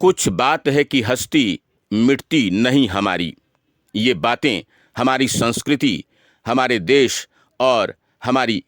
कुछ बात है कि हस्ती मिटती नहीं हमारी। ये बातें हमारी संस्कृति, हमारे देश और हमारी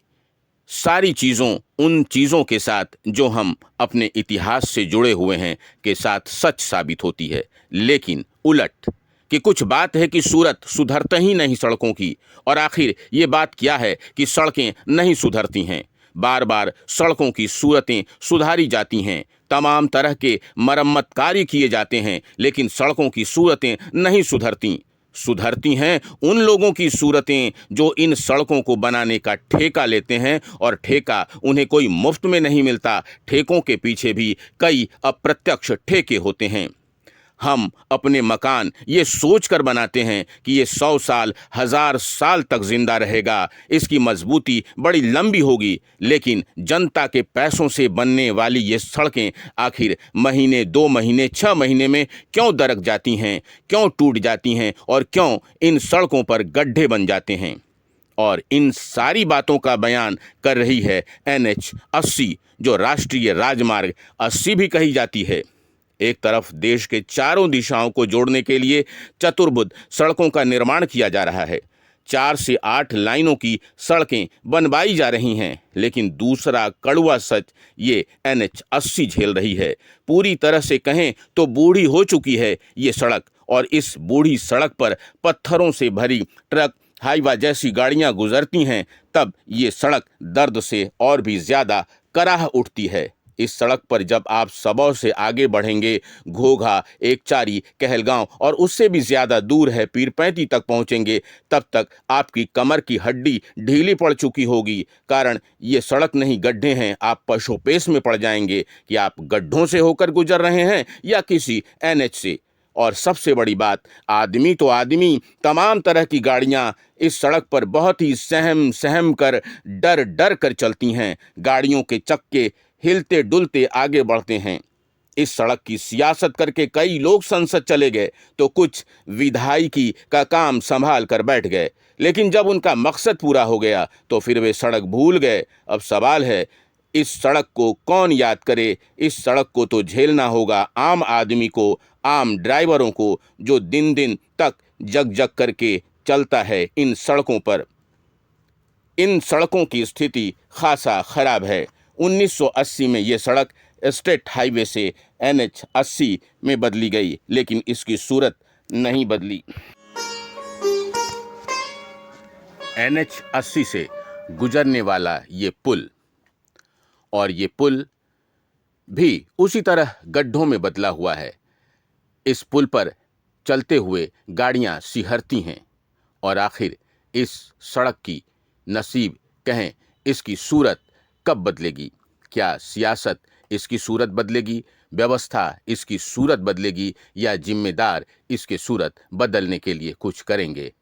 सारी चीज़ों, उन चीज़ों के साथ जो हम अपने इतिहास से जुड़े हुए हैं के साथ सच साबित होती है। लेकिन उलट कि कुछ बात है कि सूरत सुधरते ही नहीं सड़कों की। और आखिर ये बात क्या है कि सड़कें नहीं सुधरती हैं। बार बार सड़कों की सूरतें सुधारी जाती हैं, तमाम तरह के मरम्मत कार्य किए जाते हैं, लेकिन सड़कों की सूरतें नहीं सुधरती हैं उन लोगों की सूरतें जो इन सड़कों को बनाने का ठेका लेते हैं। और ठेका उन्हें कोई मुफ्त में नहीं मिलता। ठेकों के पीछे भी कई अप्रत्यक्ष ठेके होते हैं। हम अपने मकान ये सोचकर बनाते हैं कि ये 100 साल, 1000 साल तक जिंदा रहेगा, इसकी मजबूती बड़ी लंबी होगी। लेकिन जनता के पैसों से बनने वाली ये सड़कें आखिर महीने, 2 महीने, 6 महीने में क्यों दरक जाती हैं, क्यों टूट जाती हैं और क्यों इन सड़कों पर गड्ढे बन जाते हैं। और इन सारी बातों का बयान कर रही है NH 80, जो राष्ट्रीय राजमार्ग 80 भी कही जाती है। एक तरफ देश के चारों दिशाओं को जोड़ने के लिए चतुर्भुज सड़कों का निर्माण किया जा रहा है। 4 से 8 लाइनों की सड़कें बनवाई जा रही हैं, लेकिन दूसरा कड़वा सच ये NH 80 झेल रही है। पूरी तरह से कहें तो बूढ़ी हो चुकी है ये सड़क, और इस बूढ़ी सड़क पर पत्थरों से भरी ट्रक, हाईवा जैसी गाड़ियां गुजरती हैं, तब ये सड़क दर्द से और भी ज़्यादा कराह उठती है। इस सड़क पर जब आप सबौर से आगे बढ़ेंगे, घोघा, एकचारी, कहलगांव और उससे भी ज़्यादा दूर है पीरपैंती तक पहुंचेंगे, तब तक आपकी कमर की हड्डी ढीली पड़ चुकी होगी। कारण ये सड़क नहीं, गड्ढे हैं। आप पशोपेश में पड़ जाएंगे कि आप गड्ढों से होकर गुजर रहे हैं या किसी NH से। और सबसे बड़ी बात, आदमी तो आदमी, तमाम तरह की गाड़ियां इस सड़क पर बहुत ही सहम कर, डर डर कर चलती हैं। गाड़ियों के चक्के हिलते डुलते आगे बढ़ते हैं। इस सड़क की सियासत करके कई लोग संसद चले गए, तो कुछ विधायकी का काम संभाल कर बैठ गए। लेकिन जब उनका मकसद पूरा हो गया तो फिर वे सड़क भूल गए। अब सवाल है, इस सड़क को कौन याद करे। इस सड़क को तो झेलना होगा आम आदमी को, आम ड्राइवरों को, जो दिन दिन तक जग जग करके चलता है इन सड़कों पर। इन सड़कों की स्थिति खासा खराब है। 1980 में ये सड़क स्टेट हाईवे से NH 80 में बदली गई, लेकिन इसकी सूरत नहीं बदली। NH 80 से गुजरने वाला ये पुल, और ये पुल भी उसी तरह गड्ढों में बदला हुआ है। इस पुल पर चलते हुए गाड़ियां सिहरती हैं। और आखिर इस सड़क की नसीब कहें, इसकी सूरत कब बदलेगी? क्या सियासत इसकी सूरत बदलेगी, व्यवस्था इसकी सूरत बदलेगी, या जिम्मेदार इसकी सूरत बदलने के लिए कुछ करेंगे?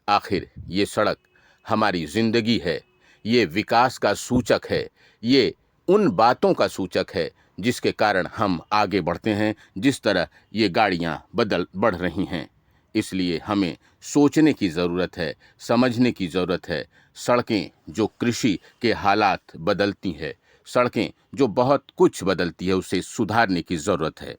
आखिर ये सड़क हमारी जिंदगी है, ये विकास का सूचक है, ये उन बातों का सूचक है जिसके कारण हम आगे बढ़ते हैं, जिस तरह ये गाड़ियां बढ़ रही हैं। इसलिए हमें सोचने की ज़रूरत है, समझने की ज़रूरत है। सड़कें जो कृषि के हालात बदलती है, सड़कें जो बहुत कुछ बदलती है, उसे सुधारने की ज़रूरत है।